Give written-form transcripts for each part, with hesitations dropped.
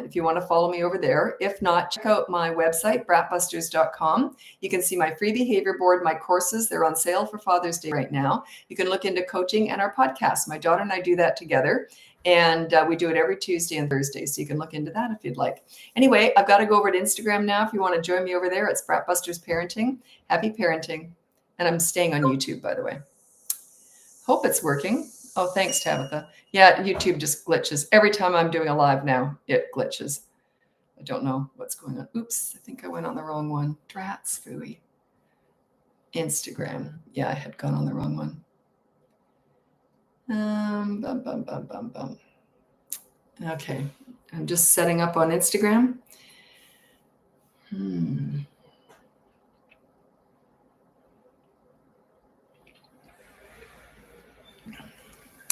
if you want to follow me over there. If not, check out my website, BratBusters.com. You can see my free behavior board, my courses. They're on sale for Father's Day right now. You can look into coaching and our podcast. My daughter and I do that together. And we do it every Tuesday and Thursday. So you can look into that if you'd like. Anyway, I've got to go over to Instagram now. If you want to join me over there, it's BratBusters Parenting. Happy parenting. And I'm staying on YouTube, by the way. Hope it's working. Oh, thanks, Tabitha. Yeah, YouTube just glitches. Every time I'm doing a live now, it glitches. I don't know what's going on. Oops, I think I went on the wrong one. Drats, phooey. Instagram. Yeah, I had gone on the wrong one. Okay, I'm just setting up on Instagram.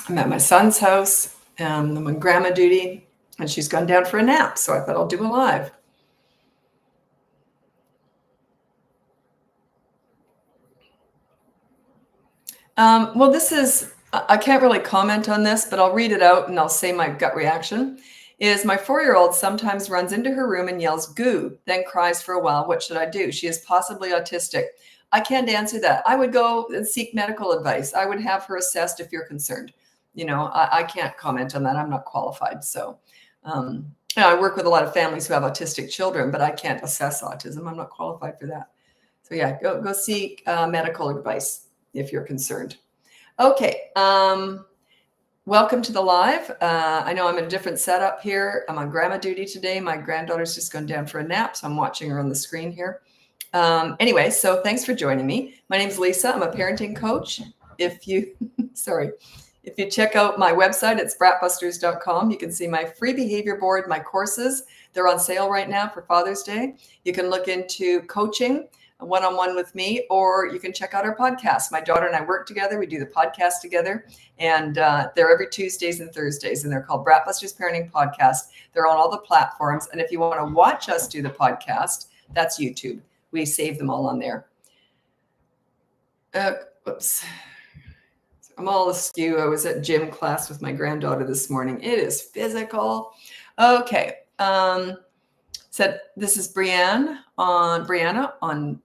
I'm at my son's house. I'm on grandma duty, and she's gone down for a nap, so I thought I'll do a live. Well, this is, I can't really comment on this, but I'll read it out and I'll say my gut reaction. Is my 4-year-old sometimes runs into her room and yells goo, then cries for a while. What should I do? She is possibly autistic. I can't answer that. I would go and seek medical advice. I would have her assessed if you're concerned. I can't comment on that. I'm not qualified. So I work with a lot of families who have autistic children, but I can't assess autism. I'm not qualified for that. So yeah, go seek medical advice if you're concerned. Okay. Welcome to the live. I know I'm in a different setup here. I'm on grandma duty today. My granddaughter's just gone down for a nap, so I'm watching her on the screen here. Anyway, so thanks for joining me. My name's Lisa. I'm a parenting coach. If you check out my website, it's BratBusters.com. You can see my free behavior board, my courses. They're on sale right now for Father's Day. You can look into coaching one-on-one with me, or you can check out our podcast. My daughter and I work together. We do the podcast together, and they're every Tuesdays and Thursdays, and they're called BratBusters Parenting Podcast. They're on all the platforms, and if you want to watch us do the podcast, that's YouTube. We save them all on there. Whoops. I'm all askew. I was at gym class with my granddaughter this morning. It is physical. Okay. Said, this is Brianna on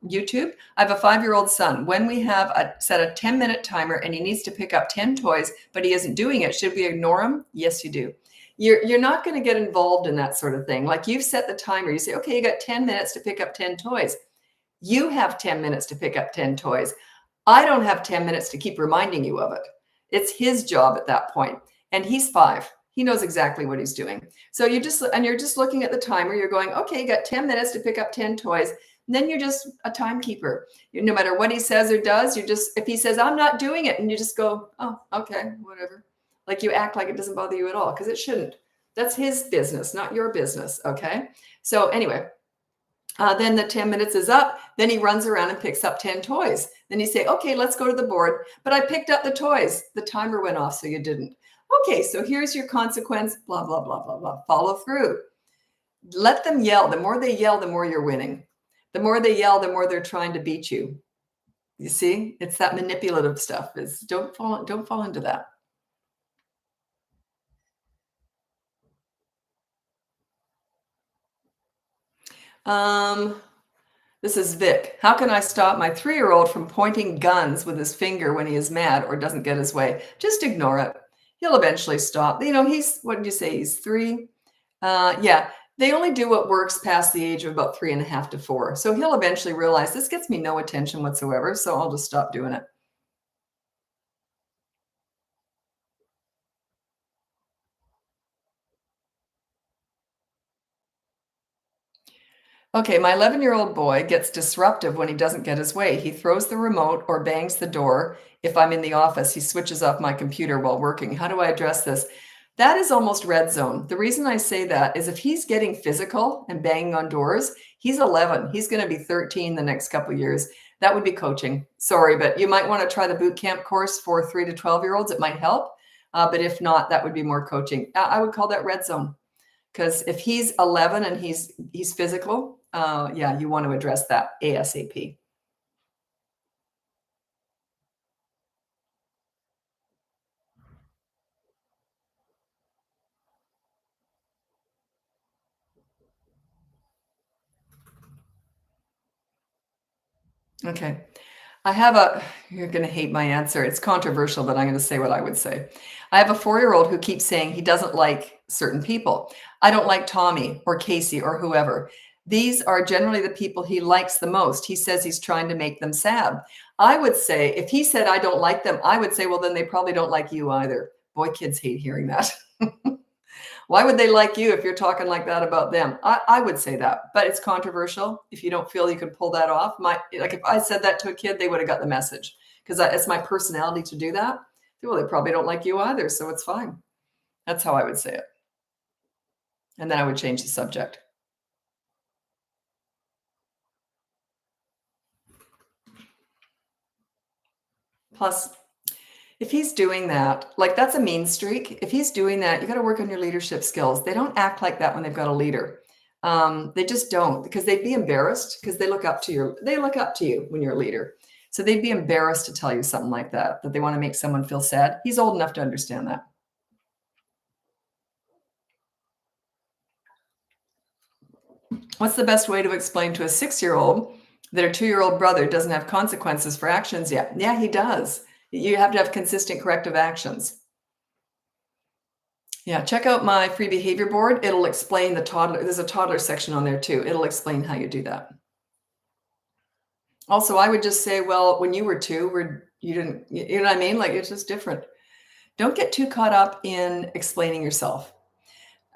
YouTube. I have a 5-year-old son. When we have set a 10-minute timer and he needs to pick up 10 toys, but he isn't doing it, should we ignore him? Yes, you do. You're not going to get involved in that sort of thing. Like, you've set the timer. You say, okay, you got 10 minutes to pick up 10 toys. You have 10 minutes to pick up 10 toys. I don't have 10 minutes to keep reminding you of it. It's his job at that point. And he's 5. He knows exactly what he's doing. So you're just looking at the timer. You're going, okay, you got 10 minutes to pick up 10 toys. And then you're just a timekeeper. No matter what he says or does, if he says, I'm not doing it, and you just go, oh, okay, whatever. Like, you act like it doesn't bother you at all, because it shouldn't. That's his business, not your business. Okay. So anyway, then the 10 minutes is up. Then he runs around and picks up 10 toys. Then you say, okay, let's go to the board. But I picked up the toys. The timer went off, so you didn't. Okay, so here's your consequence, blah, blah, blah, blah, blah. Follow through. Let them yell. The more they yell, the more you're winning. The more they yell, the more they're trying to beat you. You see, it's that manipulative stuff. Don't fall into that. This is Vic. How can I stop my 3-year-old from pointing guns with his finger when he is mad or doesn't get his way? Just ignore it. He'll eventually stop. What did you say? He's 3. Yeah, they only do what works past the age of about 3.5 to 4. So he'll eventually realize, this gets me no attention whatsoever, so I'll just stop doing it. Okay, my 11-year-old boy gets disruptive when he doesn't get his way. He throws the remote or bangs the door. If I'm in the office, he switches off my computer while working. How do I address this? That is almost red zone. The reason I say that is, if he's getting physical and banging on doors, he's 11. He's going to be 13 the next couple of years. That would be coaching. Sorry, but you might want to try the boot camp course for 3 to 12-year-olds. It might help. But if not, that would be more coaching. I would call that red zone. Because if he's 11 and he's physical, yeah, you want to address that ASAP. Okay. I have a you're gonna hate my answer. It's controversial, but I'm gonna say what I would say. I have a 4-year-old who keeps saying he doesn't like certain people. I don't like Tommy or Casey or whoever. These are generally the people he likes the most. He says he's trying to make them sad. I would say if he said I don't like them, I would say, well, then they probably don't like you either. Boy, kids hate hearing that. Why would they like you if you're talking like that about them? I would say that, but it's controversial. If you don't feel you could pull that off, like if I said that to a kid, they would have got the message because it's my personality to do that. Well, they probably don't like you either, so it's fine. That's how I would say it, and then I would change the subject. Plus, if he's doing that, like that's a mean streak. If he's doing that, you got to work on your leadership skills. They don't act like that when they've got a leader. They just don't because they'd be embarrassed because they look up to you when you're a leader. So they'd be embarrassed to tell you something like that they want to make someone feel sad. He's old enough to understand that. What's the best way to explain to a 6-year-old that a 2-year-old brother doesn't have consequences for actions yet? Yeah, he does. You have to have consistent corrective actions. Yeah, check out my free behavior board. It'll explain the toddler. There's a toddler section on there too. It'll explain how you do that. Also, I would just say, well, when you were 2, you didn't, you know what I mean? Like it's just different. Don't get too caught up in explaining yourself.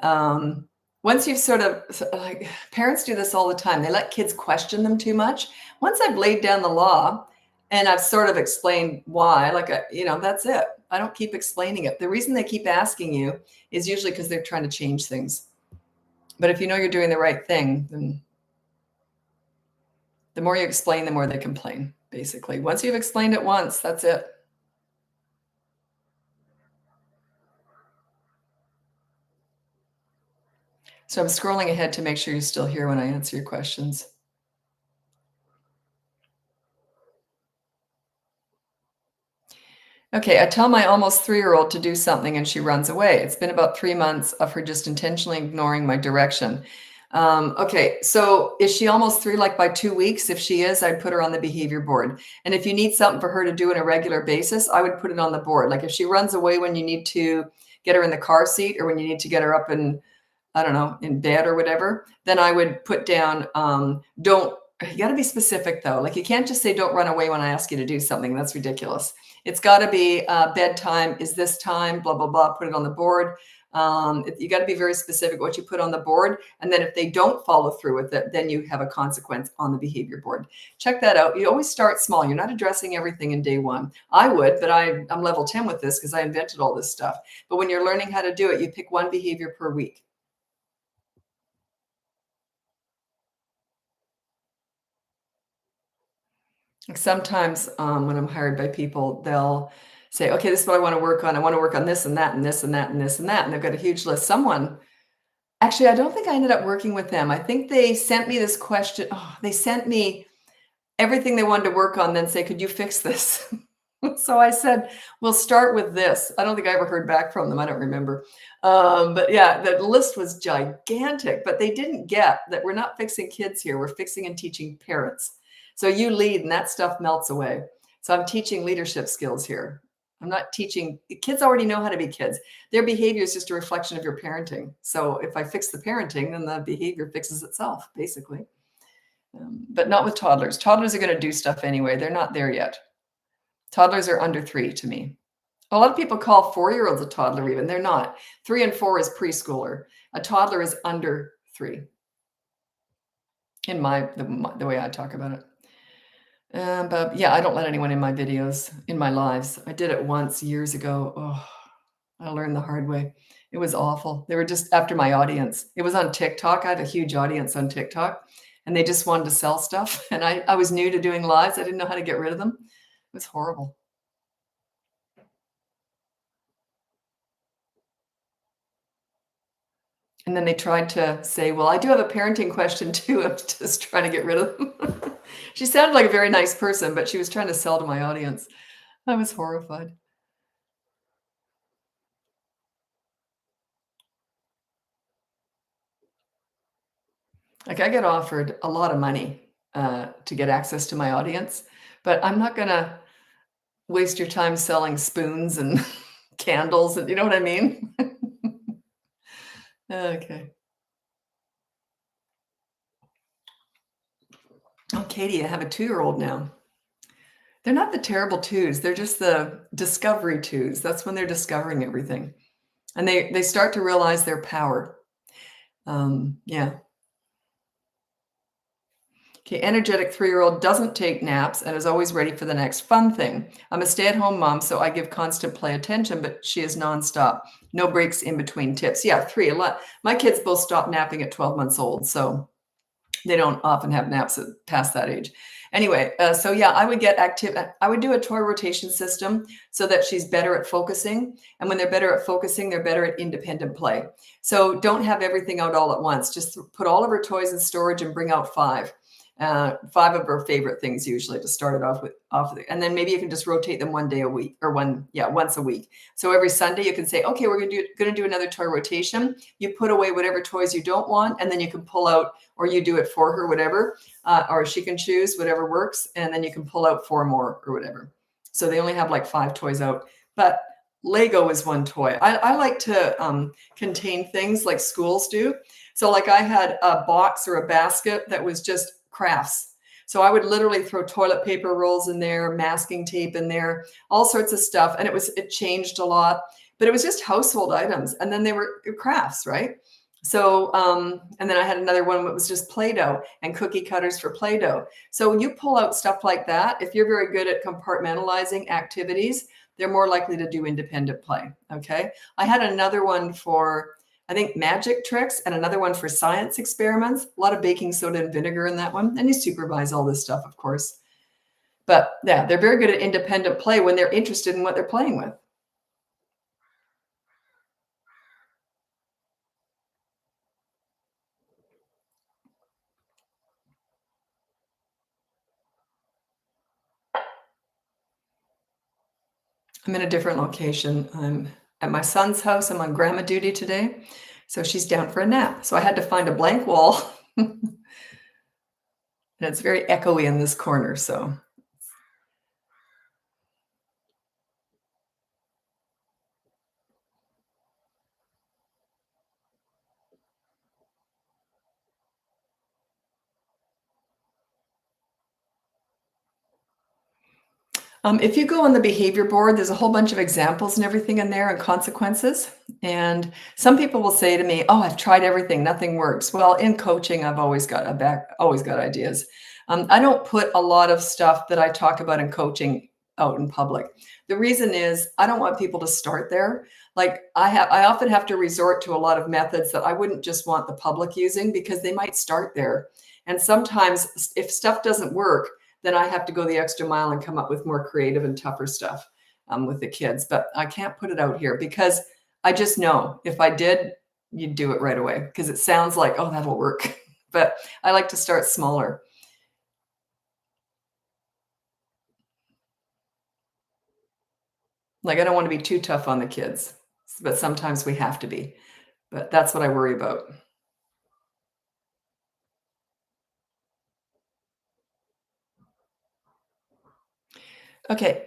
Um, Once you've sort of like parents do this all the time. They let kids question them too much. Once I've laid down the law and I've sort of explained why, that's it. I don't keep explaining it. The reason they keep asking you is usually because they're trying to change things. But if you know you're doing the right thing, then the more you explain, the more they complain, basically. Once you've explained it once, that's it. So I'm scrolling ahead to make sure you're still here when I answer your questions. Okay, I tell my almost 3-year-old to do something and she runs away. It's been about 3 months of her just intentionally ignoring my direction. Okay, so is she almost 3, like by 2 weeks? If she is, I'd put her on the behavior board. And if you need something for her to do on a regular basis, I would put it on the board. Like if she runs away when you need to get her in the car seat or when you need to get her up and I don't know, in bed or whatever, then I would put down, don't, you got to be specific though. Like you can't just say, don't run away when I ask you to do something. That's ridiculous. It's got to be bedtime is this time, blah, blah, blah, put it on the board. You got to be very specific what you put on the board. And then if they don't follow through with it, then you have a consequence on the behavior board. Check that out. You always start small. You're not addressing everything in day one. I would, but I'm level 10 with this because I invented all this stuff. But when you're learning how to do it, you pick one behavior per week. Sometimes, when I'm hired by people, they'll say, "Okay, this is what I wanna work on. I wanna work on this and that and this and that and this and that," and they've got a huge list. Actually, I don't think I ended up working with them. I think they sent me this question they sent me everything they wanted to work on, then say, "Could you fix this?" So I said, "We'll start with this." I don't think I ever heard back from them. I don't remember. But yeah, the list was gigantic, but they didn't get that we're not fixing kids here. We're fixing and teaching parents. So you lead and that stuff melts away. So I'm teaching leadership skills here. I'm not teaching kids already know how to be kids. Their behavior is just a reflection of your parenting. So if I fix the parenting, then the behavior fixes itself, basically. But not with toddlers. Toddlers are going to do stuff anyway. They're not there yet. Toddlers are under 3 to me. A lot of people call 4-year-olds a toddler even. They're not. 3 and 4 is preschooler. A toddler is under 3 in the way I talk about it. But yeah, I don't let anyone in my videos, in my lives. I did it once years ago. Oh, I learned the hard way. It was awful. They were just after my audience. It was on TikTok. I have a huge audience on TikTok, and they just wanted to sell stuff. And I was new to doing lives. I didn't know how to get rid of them. It was horrible. And then they tried to say, "Well, I do have a parenting question too." I'm just trying to get rid of them. She sounded like a very nice person, but she was trying to sell to my audience. I was horrified. Like I get offered a lot of money. to get access to my audience. But I'm not gonna waste your time selling spoons and candles and you know what I mean? Okay. Oh, Katie, I have a 2-year-old now. They're not the terrible twos, they're just the discovery twos. That's when they're discovering everything, and they start to realize their power. Yeah. Okay, energetic 3-year-old doesn't take naps and is always ready for the next fun thing. I'm a stay-at-home mom, so I give constant play attention, but she is nonstop. No breaks in between tips. Yeah, 3, a lot. My kids both stopped napping at 12 months old, so they don't often have naps at past that age. Anyway, so yeah, I would get active. I would do a toy rotation system so that she's better at focusing. And when they're better at focusing, they're better at independent play. So don't have everything out all at once. Just put all of her toys in storage and bring out 5. 5 of her favorite things usually to start it off with, and then maybe you can just rotate them one day a week or once a week. So every Sunday you can say, okay, we're going to do another toy rotation. You put away whatever toys you don't want, and then you can pull out, or you do it for her, whatever, or she can choose whatever works, and then you can pull out 4 more or whatever. So they only have like 5 toys out, but Lego is one toy. I like to contain things like schools do. So like I had a box or a basket that was just crafts. So I would literally throw toilet paper rolls in there, masking tape in there, all sorts of stuff. And it changed a lot, but it was just household items. And then they were crafts, right? So, and then I had another one that was just Play-Doh and cookie cutters for Play-Doh. So when you pull out stuff like that, if you're very good at compartmentalizing activities, they're more likely to do independent play. Okay. I had another one for, I think, magic tricks, and another one for science experiments. A lot of baking soda and vinegar in that one. And you supervise all this stuff, of course. But yeah, they're very good at independent play when they're interested in what they're playing with. I'm in a different location. I'm at my son's house. I'm on grandma duty today. So she's down for a nap. So I had to find a blank wall. And it's very echoey in this corner. So if you go on the behavior board, there's a whole bunch of examples and everything in there and consequences. And some people will say to me, "Oh, I've tried everything, nothing works." Well, in coaching, I've always got ideas. I don't put a lot of stuff that I talk about in coaching out in public. The reason is I don't want people to start there. Like I often have to resort to a lot of methods that I wouldn't just want the public using because they might start there. And sometimes if stuff doesn't work, then I have to go the extra mile and come up with more creative and tougher stuff with the kids. But I can't put it out here because I just know if I did, you'd do it right away because it sounds like, oh, that'll work. But I like to start smaller. Like I don't want to be too tough on the kids, but sometimes we have to be. But that's what I worry about. Okay,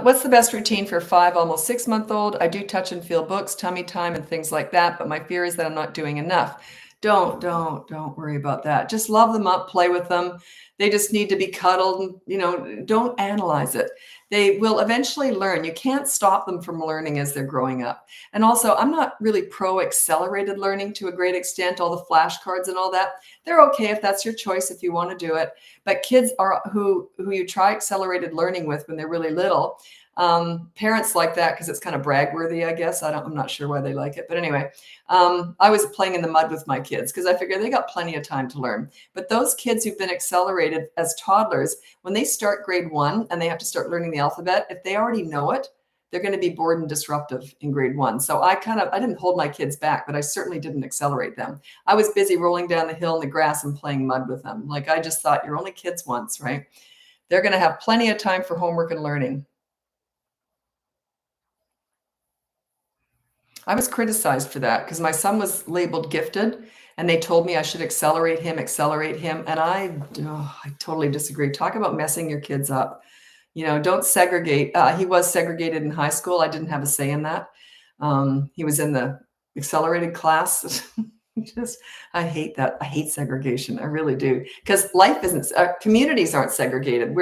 what's the best routine for 5, almost 6-month-old? I do touch and feel books, tummy time, and things like that, but my fear is that I'm not doing enough. Don't worry about that. Just love them up, play with them. They just need to be cuddled, and, don't analyze it. They will eventually learn. You can't stop them from learning as they're growing up. And also, I'm not really pro accelerated learning to a great extent, all the flashcards and all that. They're okay if that's your choice, if you want to do it. But kids are who you try accelerated learning with when they're really little. Parents like that because it's kind of brag worthy, I guess. I'm not sure why they like it, but anyway, I was playing in the mud with my kids because I figured they got plenty of time to learn. But those kids who've been accelerated as toddlers, when they start grade 1 and they have to start learning the alphabet, if they already know it, they're going to be bored and disruptive in grade 1. So I didn't hold my kids back, but I certainly didn't accelerate them. I was busy rolling down the hill in the grass and playing mud with them. Like I just thought, you're only kids once, right? They're going to have plenty of time for homework and learning. I was criticized for that because my son was labeled gifted And they told me I should accelerate him. And I totally disagree. Talk about messing your kids up. Don't segregate. He was segregated in high school. I didn't have a say in that. He was in the accelerated class. Just, I hate that. I hate segregation. I really do. Because life isn't, communities aren't segregated.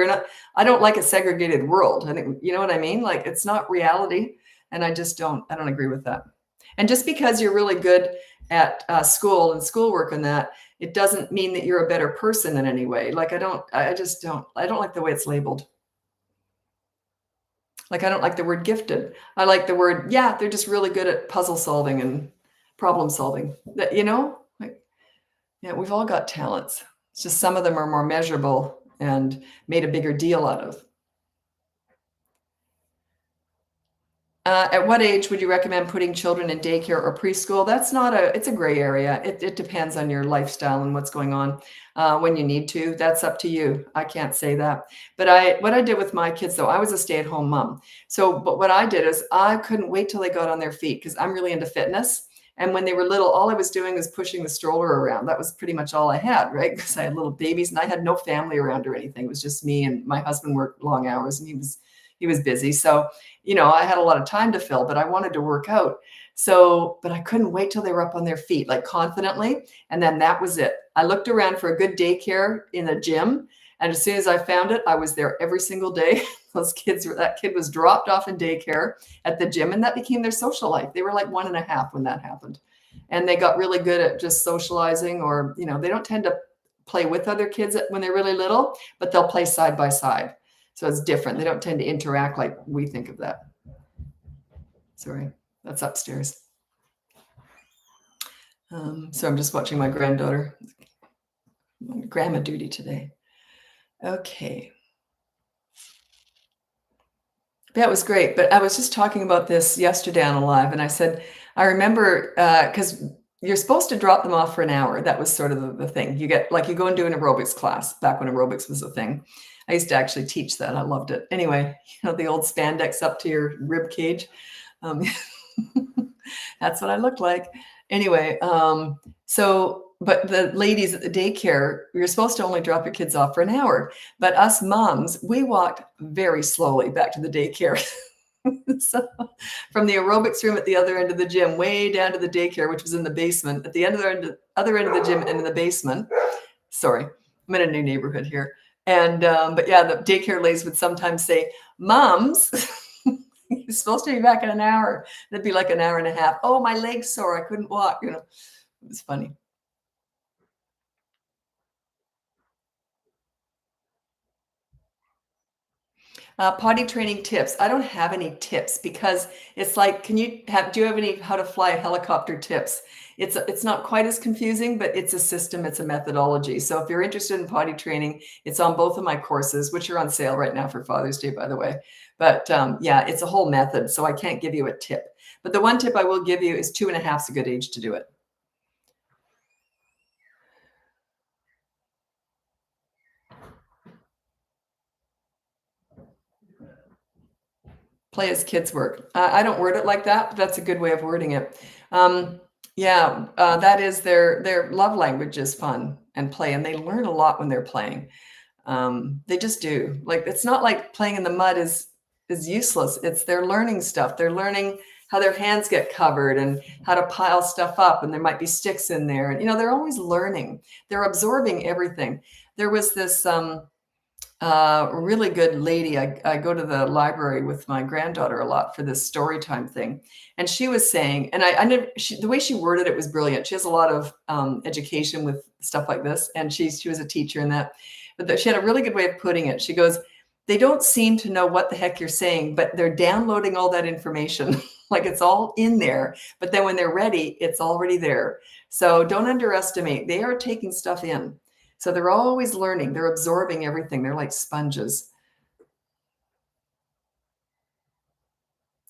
I don't like a segregated world. I think, you know what I mean? Like, it's not reality. And I don't agree with that. And just because you're really good at school and schoolwork and that, it doesn't mean that you're a better person in any way. Like, I don't like the way it's labeled. Like, I don't like the word gifted. I like the word, yeah, they're just really good at puzzle solving and problem solving. That, like, yeah, we've all got talents. It's just some of them are more measurable and made a bigger deal out of. At what age would you recommend putting children in daycare or preschool? It's a gray area. It depends on your lifestyle and what's going on. When you need to, that's up to you. I can't say that. But what I did with my kids, though, I was a stay-at-home mom. But what I did is I couldn't wait till they got on their feet because I'm really into fitness. And when they were little, all I was doing was pushing the stroller around. That was pretty much all I had, right? Because I had little babies and I had no family around or anything. It was just me, and my husband worked long hours and he was busy. So, I had a lot of time to fill, but I wanted to work out. So, but I couldn't wait till they were up on their feet, like confidently. And then that was it. I looked around for a good daycare in a gym. And as soon as I found it, I was there every single day. That kid was dropped off in daycare at the gym, and that became their social life. They were like 1.5 when that happened. And they got really good at just socializing, or, they don't tend to play with other kids when they're really little, but they'll play side by side. So it's different. They don't tend to interact like we think of that. Sorry, that's upstairs. So I'm just watching my granddaughter. Grandma duty today. Okay. That was great. But I was just talking about this yesterday on a live, and I said, I remember, because you're supposed to drop them off for an hour. That was sort of the thing. You go and do an aerobics class back when aerobics was a thing. I used to actually teach that. I loved it. Anyway, the old spandex up to your rib cage. That's what I looked like. Anyway, but the ladies at the daycare, you're supposed to only drop your kids off for an hour. But us moms, we walked very slowly back to the daycare. So from the aerobics room at the other end of the gym, way down to the daycare, which was in the basement, at the other end of the gym and in the basement. Sorry, I'm in a new neighborhood here. And, but yeah, the daycare ladies would sometimes say, "Moms, you're supposed to be back in an hour." It'd be like an hour and a half. "Oh, my leg's sore. I couldn't walk." It was funny. Potty training tips. I don't have any tips because it's like, do you have any how to fly a helicopter tips? It's not quite as confusing, but it's a system, it's a methodology. So if you're interested in potty training, it's on both of my courses, which are on sale right now for Father's Day, by the way. But yeah, it's a whole method. So I can't give you a tip. But the one tip I will give you is 2.5 is a good age to do it. Play as kids work. I don't word it like that, but that's a good way of wording it. Yeah, that is their love language is fun and play, and they learn a lot when they're playing. They just do. Like, it's not like playing in the mud is useless. They're learning stuff. They're learning how their hands get covered and how to pile stuff up, and there might be sticks in there. And they're always learning. They're absorbing everything. There was this really good lady. I go to the library with my granddaughter a lot for this story time thing. And she was saying, and the way she worded it was brilliant. She has a lot of education with stuff like this. And she was a teacher in that, but she had a really good way of putting it. She goes, "They don't seem to know what the heck you're saying, but they're downloading all that information." Like, it's all in there, but then when they're ready, it's already there. So don't underestimate. They are taking stuff in. So they're always learning. They're absorbing everything. They're like sponges.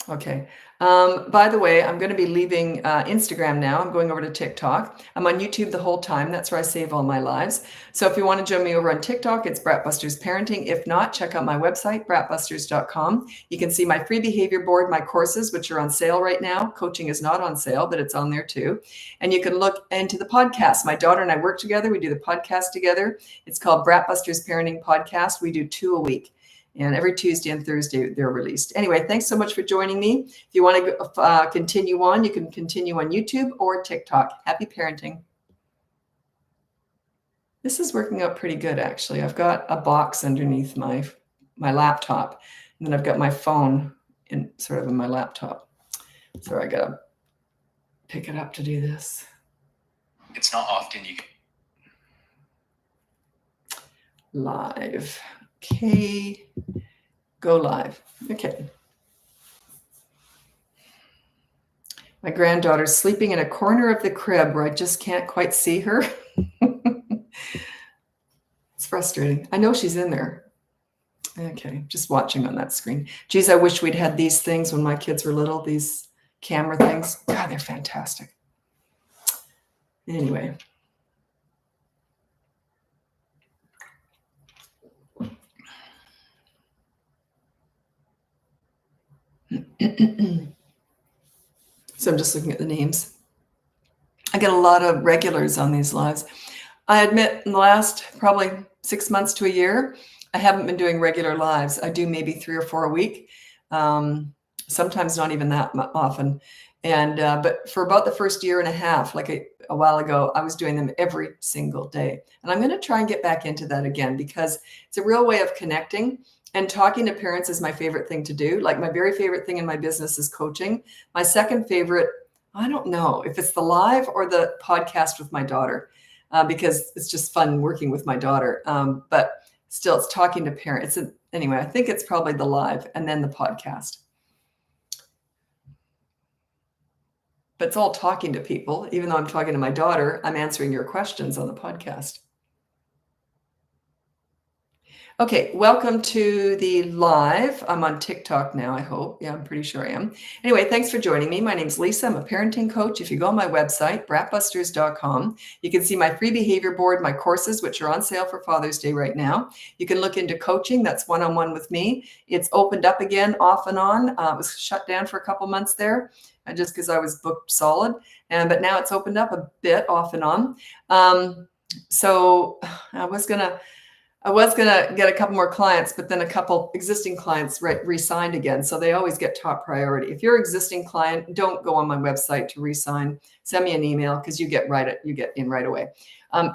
Okay. By the way, I'm going to be leaving Instagram now. I'm going over to TikTok. I'm on YouTube the whole time. That's where I save all my lives. So if you want to join me over on TikTok, it's BratBusters Parenting. If not, check out my website, BratBusters.com. You can see my free behavior board, my courses, which are on sale right now. Coaching is not on sale, but it's on there too. And you can look into the podcast. My daughter and I work together. We do the podcast together. It's called BratBusters Parenting Podcast. We do 2 a week. And every Tuesday and Thursday, they're released. Anyway, thanks so much for joining me. If you want to continue on, you can continue on YouTube or TikTok. Happy parenting. This is working out pretty good, actually. I've got a box underneath my laptop, and then I've got my phone in my laptop. So I got to pick it up to do this. It's not often you get live. Okay, go live. Okay. My granddaughter's sleeping in a corner of the crib where I just can't quite see her. It's frustrating. I know she's in there. Okay, just watching on that screen. Geez, I wish we'd had these things when my kids were little, these camera things. God, they're fantastic. Anyway. So I'm just looking at the names. I get a lot of regulars on these lives. I admit in the last probably 6 months to a year, I haven't been doing regular lives. I do maybe 3 or 4 a week, sometimes not even that often. And but for about the first year and a half, like a while ago, I was doing them every single day. And I'm going to try and get back into that again because it's a real way of connecting. And talking to parents is my favorite thing to do. Like my very favorite thing in my business is coaching. My second favorite, I don't know if it's the live or the podcast with my daughter, because it's just fun working with my daughter. But still, it's talking to parents. Anyway, I think it's probably the live and then the podcast. But it's all talking to people. Even though I'm talking to my daughter, I'm answering your questions on the podcast. Okay, welcome to the live. I'm on TikTok now, I hope. Yeah, I'm pretty sure I am. Anyway, thanks for joining me. My name's Lisa. I'm a parenting coach. If you go on my website, BratBusters.com, you can see my free behavior board, my courses, which are on sale for Father's Day right now. You can look into coaching. That's one-on-one with me. It's opened up again, off and on. It was shut down for a couple months there, just because I was booked solid. But now it's opened up a bit, off and on. So I was gonna get a couple more clients, but then a couple existing clients re-signed again. So they always get top priority. If you're an existing client, don't go on my website to re-sign. Send me an email because you get in right away.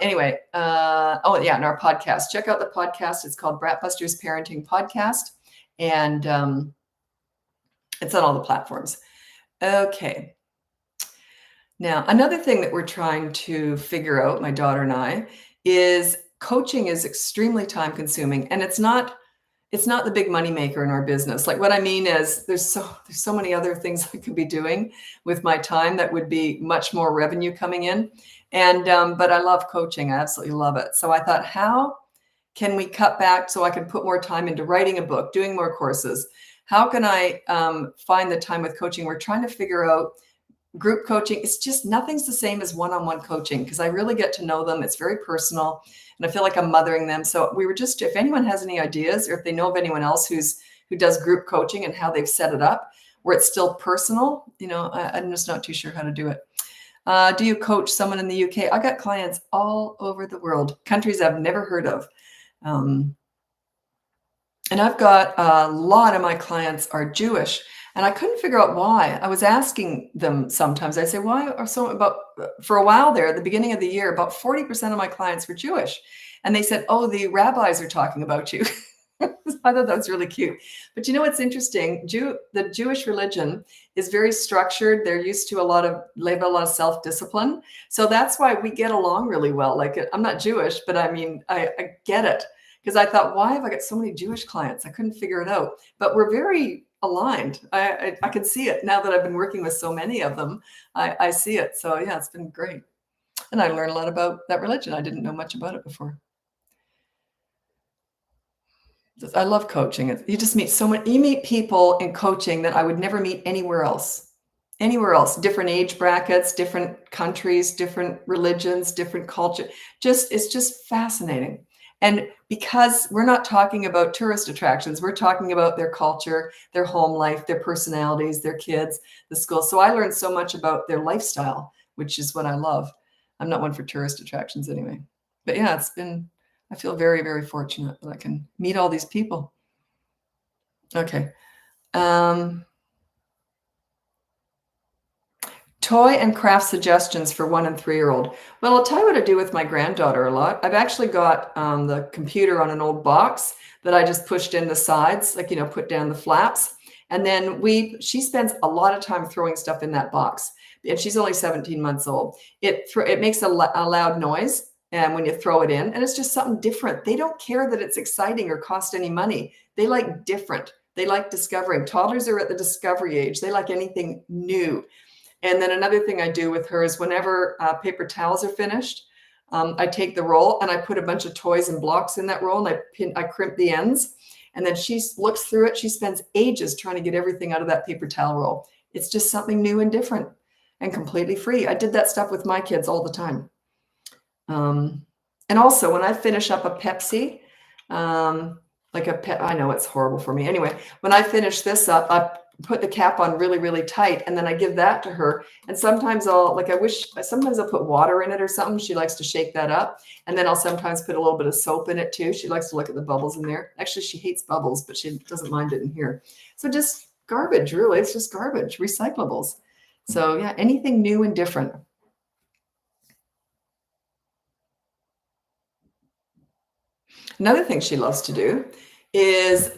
Anyway, and our podcast. Check out the podcast. It's called BratBusters Parenting Podcast, and it's on all the platforms. Okay. Now, another thing that we're trying to figure out, my daughter and I, is coaching is extremely time consuming, and it's not the big money maker in our business. Like what I mean is there's so many other things I could be doing with my time that would be much more revenue coming in. And but I love coaching. I absolutely love it. So I thought, how can we cut back so I can put more time into writing a book, doing more courses? How can I find the time with coaching? We're trying to figure out group coaching. It's just nothing's the same as one-on-one coaching because I really get to know them. It's very personal. And I feel like I'm mothering them. So we were just, if anyone has any ideas or if they know of anyone else who does group coaching and how they've set it up where it's still personal, I'm just not too sure how to do it. Do you coach someone in the UK? I got clients all over the world, countries I've never heard of. And I've got a lot of my clients are Jewish. And I couldn't figure out why. I was asking them sometimes. I say, why are for a while there, at the beginning of the year, about 40% of my clients were Jewish. And they said, oh, the rabbis are talking about you. I thought that was really cute. But you know what's interesting? The Jewish religion is very structured. They're used to they have a lot of self-discipline. So that's why we get along really well. Like I'm not Jewish, but I mean, I get it. Because I thought, why have I got so many Jewish clients? I couldn't figure it out. But we're very aligned. I can see it now that I've been working with so many of them. I see it. So yeah, it's been great. And I learned a lot about that religion. I didn't know much about it before. I love coaching. You just meet so many, you meet people in coaching that I would never meet anywhere else. Anywhere else, different age brackets, different countries, different religions, different culture. It's just fascinating. And because we're not talking about tourist attractions, we're talking about their culture, their home life, their personalities, their kids, the school. So I learned so much about their lifestyle, which is what I love. I'm not one for tourist attractions anyway. But yeah, I feel very, very fortunate that I can meet all these people. Okay. Toy and craft suggestions for 1 and 3-year-old. Well, I'll tell you what I do with my granddaughter a lot. I've actually got the computer on an old box that I just pushed in the sides, like, put down the flaps. And then she spends a lot of time throwing stuff in that box. And she's only 17 months old. It makes a loud noise. And when you throw it in, and it's just something different. They don't care that it's exciting or cost any money. They like different. They like discovering. Toddlers are at the discovery age. They like anything new. And then another thing I do with her is whenever paper towels are finished, I take the roll and I put a bunch of toys and blocks in that roll, and I crimp the ends. And then she looks through it. She spends ages trying to get everything out of that paper towel roll. It's just something new and different and completely free. I did that stuff with my kids all the time. And also when I finish up a Pepsi, I know it's horrible for me. Anyway, when I finish this up, I put the cap on really, really tight, and then I give that to her. And sometimes sometimes I'll put water in it or something. She likes to shake that up. And then I'll sometimes put a little bit of soap in it too. She likes to look at the bubbles in there. Actually, she hates bubbles, but she doesn't mind it in here. So just garbage, really. It's just garbage, recyclables. So yeah, anything new and different. Another thing she loves to do is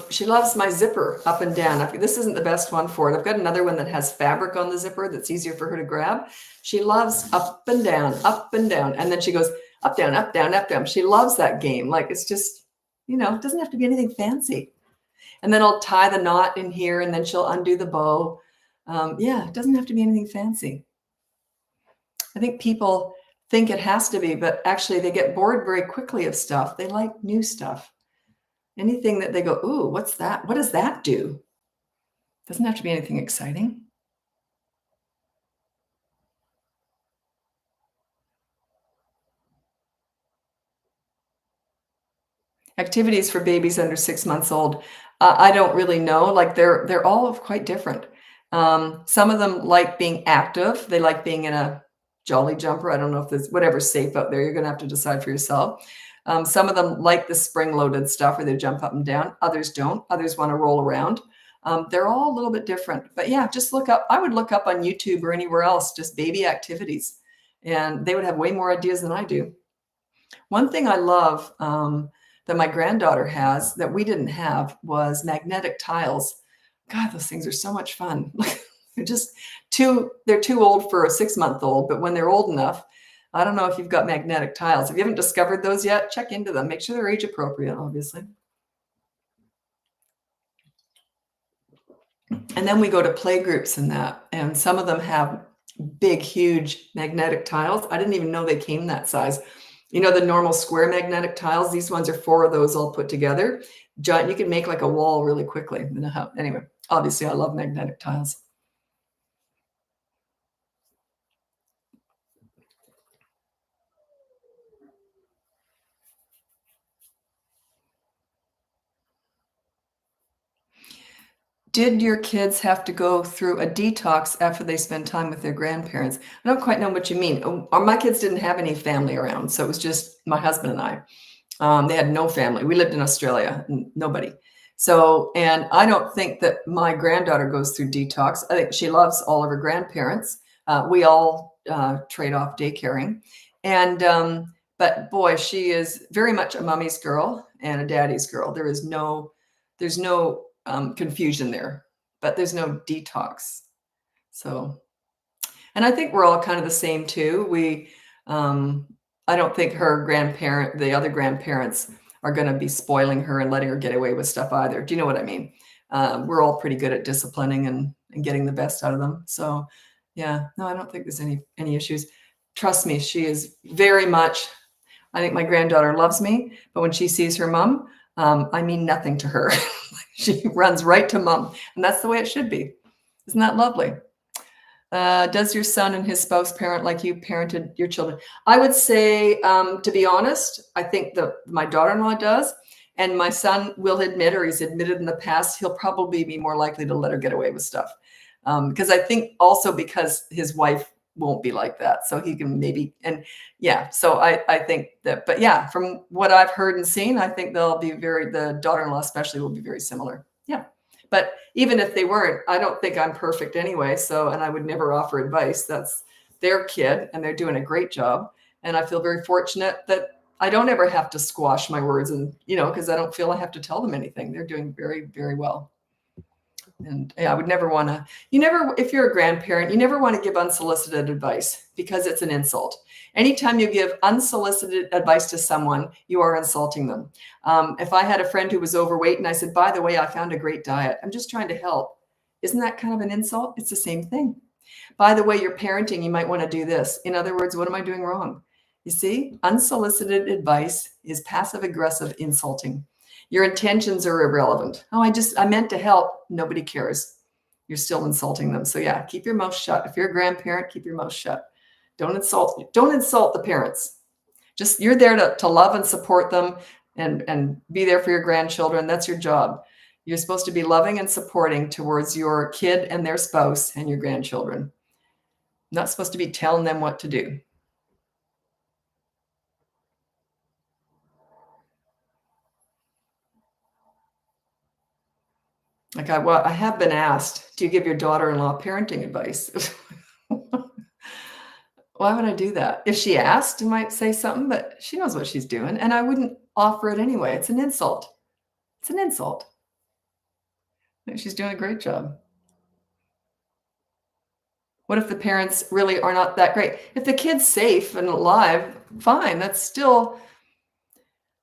she loves my zipper up and down. This isn't the best one for it. I've got another one that has fabric on the zipper that's easier for her to grab. She loves up and down, and then she goes up, down, up, down, up, down. She loves that game. Like, it's just, it doesn't have to be anything fancy. And then I'll tie the knot in here, and then she'll undo the bow. Yeah, it doesn't have to be anything fancy. I think people think it has to be, but actually they get bored very quickly of stuff. They like new stuff. Anything that they go, ooh, what's that? What does that do? Doesn't have to be anything exciting. Activities for babies under 6 months old. I don't really know. Like, they're all quite different. Some of them like being active. They like being in a jolly jumper. I don't know if there's whatever's safe out there. You're going to have to decide for yourself. Some of them like the spring-loaded stuff where they jump up and down. Others don't. Others want to roll around. They're all a little bit different. But yeah, just I would look up on YouTube or anywhere else, just baby activities. And they would have way more ideas than I do. One thing I love that my granddaughter has that we didn't have was magnetic tiles. God, those things are so much fun. They're too old for a 6-month-old, but when they're old enough, I don't know if you've got magnetic tiles. If you haven't discovered those yet, check into them. Make sure they're age appropriate, obviously. And then we go to play groups and that, and some of them have big, huge magnetic tiles. I didn't even know they came that size. The normal square magnetic tiles, these ones are 4 of those all put together. Giant, you can make like a wall really quickly. Anyway, obviously I love magnetic tiles. Did your kids have to go through a detox after they spend time with their grandparents? I don't quite know what you mean. My kids didn't have any family around, so it was just my husband and I. They had no family. We lived in Australia, nobody. So, and I don't think that my granddaughter goes through detox. I think she loves all of her grandparents. We all trade off daycaring. But boy, she is very much a mommy's girl and a daddy's girl. There's no confusion there, but there's no detox. So, and I think we're all kind of the same too. I don't think the other grandparents are going to be spoiling her and letting her get away with stuff either. Do you know what I mean? We're all pretty good at disciplining and getting the best out of them. So yeah, no, I don't think there's any issues. Trust me, she is very much, I think my granddaughter loves me, but when she sees her mom, I mean nothing to her. She runs right to mom, and that's the way it should be. Isn't that lovely? Does your son and his spouse parent like you parented your children? I would say, to be honest, I think my daughter-in-law does, and my son will admit, or he's admitted in the past, he'll probably be more likely to let her get away with stuff. Because I think also because his wife won't be like that, so he can maybe, and yeah, so I think that, but yeah, from what I've heard and seen, I think the daughter-in-law especially will be very similar. Yeah. But even if they weren't, I don't think I'm perfect anyway. So, and I would never offer advice. That's their kid and they're doing a great job. And I feel very fortunate that I don't ever have to squash my words and, because I don't feel I have to tell them anything. They're doing very, very well. And yeah, I would never want to, if you're a grandparent, you never want to give unsolicited advice because it's an insult. Anytime you give unsolicited advice to someone, you are insulting them. If I had a friend who was overweight and I said, by the way, I found a great diet, I'm just trying to help. Isn't that kind of an insult? It's the same thing. By the way, you're parenting, you might want to do this. In other words, what am I doing wrong? You see, unsolicited advice is passive aggressive insulting. Your intentions are irrelevant. Oh, I meant to help. Nobody cares. You're still insulting them. So yeah, keep your mouth shut. If you're a grandparent, keep your mouth shut. Don't insult the parents. Just you're there to love and support them and be there for your grandchildren. That's your job. You're supposed to be loving and supporting towards your kid and their spouse and your grandchildren. Not supposed to be telling them what to do. Like I have been asked, do you give your daughter-in-law parenting advice? Why would I do that? If she asked, I might say something, but she knows what she's doing, and I wouldn't offer it anyway. It's an insult. It's an insult. She's doing a great job. What if the parents really are not that great? If the kid's safe and alive, fine. That's still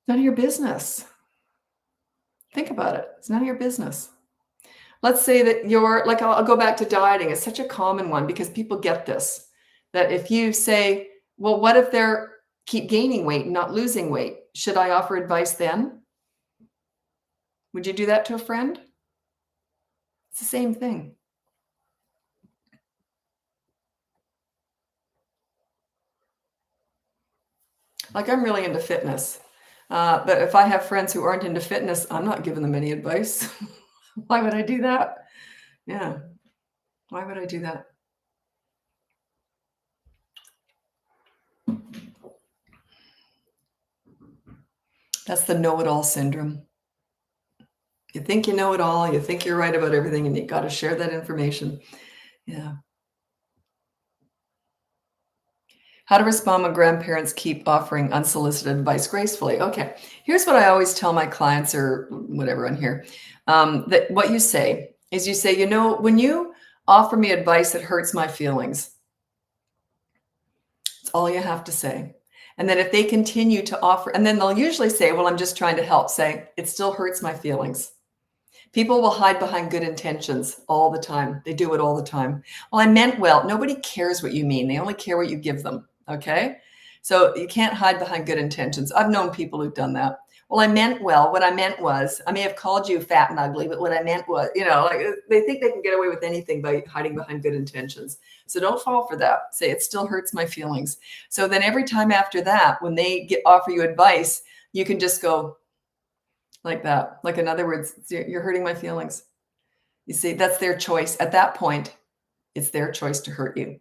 none of your business. Think about it. It's none of your business. Let's say that I'll go back to dieting. It's such a common one because people get this, that if you say, well, what if they're keep gaining weight and not losing weight? Should I offer advice then? Would you do that to a friend? It's the same thing. Like I'm really into fitness. But if I have friends who aren't into fitness, I'm not giving them any advice. Why would I do that? Yeah. Why would I do that? That's the know-it-all syndrome. You think you know it all, you think you're right about everything, and you got to share that information. Yeah. How to respond when grandparents keep offering unsolicited advice gracefully. Okay, here's what I always tell my clients or whatever on here. That what you say is when you offer me advice that hurts my feelings, it's all you have to say. And then if they continue to offer, and then they'll usually say, well, I'm just trying to help. Say, it still hurts my feelings. People will hide behind good intentions all the time. They do it all the time. Well, I meant well. Nobody cares what you mean. They only care what you give them. Okay. So you can't hide behind good intentions. I've known people who've done that. Well, I meant well. What I meant was, I may have called you fat and ugly, but what I meant was, like they think they can get away with anything by hiding behind good intentions. So don't fall for that. Say, it still hurts my feelings. So then every time after that, when they offer you advice, you can just go like that. Like, in other words, you're hurting my feelings. You see, that's their choice. At that point, it's their choice to hurt you.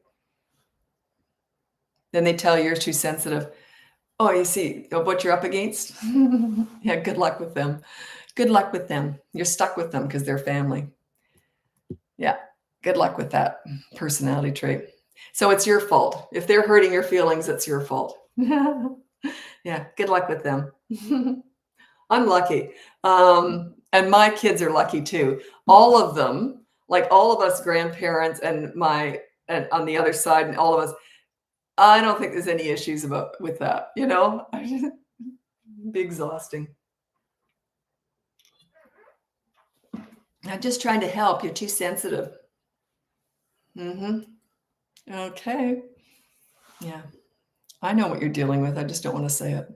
Then they tell you're too sensitive. Oh, you see what you're up against? Yeah, good luck with them. Good luck with them. You're stuck with them because they're family. Yeah, good luck with that personality trait. So it's your fault. If they're hurting your feelings, it's your fault. Yeah, good luck with them. I'm lucky. And my kids are lucky too. All of them, like all of us grandparents and on the other side, and all of us, I don't think there's any issues with that, Be exhausting. I'm just trying to help. You're too sensitive. Okay. Yeah. I know what you're dealing with. I just don't want to say it.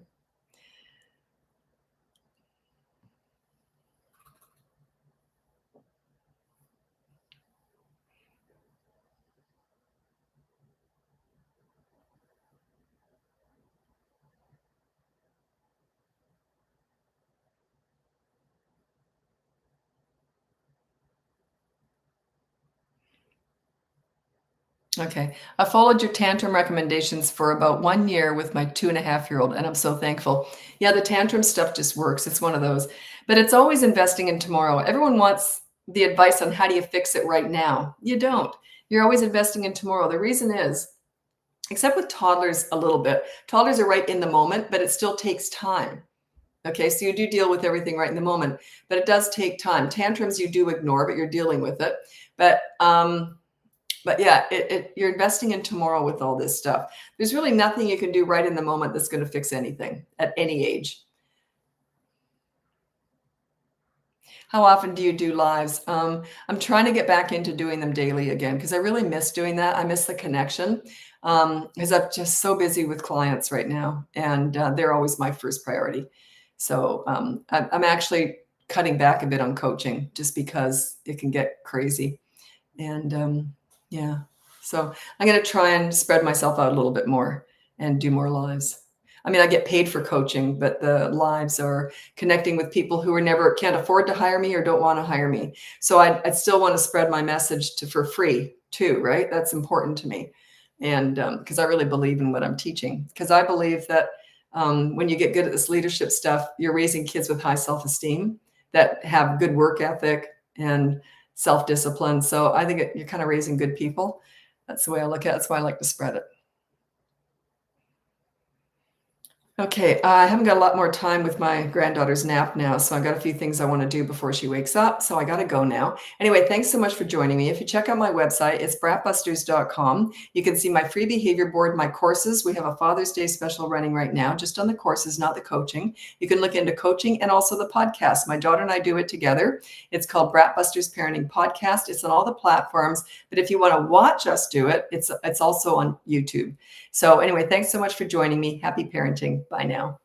Okay. I followed your tantrum recommendations for about 1 year with my 2.5-year-old, and I'm so thankful. Yeah, the tantrum stuff just works. It's one of those. But it's always investing in tomorrow. Everyone wants the advice on how do you fix it right now. You don't. You're always investing in tomorrow. The reason is, except with toddlers a little bit, toddlers are right in the moment, but it still takes time. Okay, so you do deal with everything right in the moment, but it does take time. Tantrums you do ignore, but you're dealing with it. But yeah, you're investing in tomorrow with all this stuff. There's really nothing you can do right in the moment that's going to fix anything at any age. How often do you do lives? I'm trying to get back into doing them daily again because I really miss doing that. I miss the connection because I'm just so busy with clients right now, and they're always my first priority. So I'm actually cutting back a bit on coaching just because it can get crazy. And yeah, so I'm going to try and spread myself out a little bit more and do more lives. I mean, I get paid for coaching, but the lives are connecting with people who can't afford to hire me or don't want to hire me. So I'd still want to spread my message for free too, right? That's important to me. And because I really believe in what I'm teaching, because I believe that when you get good at this leadership stuff, you're raising kids with high self-esteem that have good work ethic and self-discipline. So I think you're kind of raising good people. That's the way I look at it. That's why I like to spread it. Okay, I haven't got a lot more time with my granddaughter's nap now, so I've got a few things I want to do before she wakes up, so I got to go now. Anyway, thanks so much for joining me. If you check out my website, it's bratbusters.com. You can see my free behavior board, my courses. We have a Father's Day special running right now, just on the courses, not the coaching. You can look into coaching and also the podcast. My daughter and I do it together. It's called BratBusters Parenting Podcast. It's on all the platforms, but if you want to watch us do it, it's also on YouTube. So anyway, thanks so much for joining me. Happy parenting. Bye now.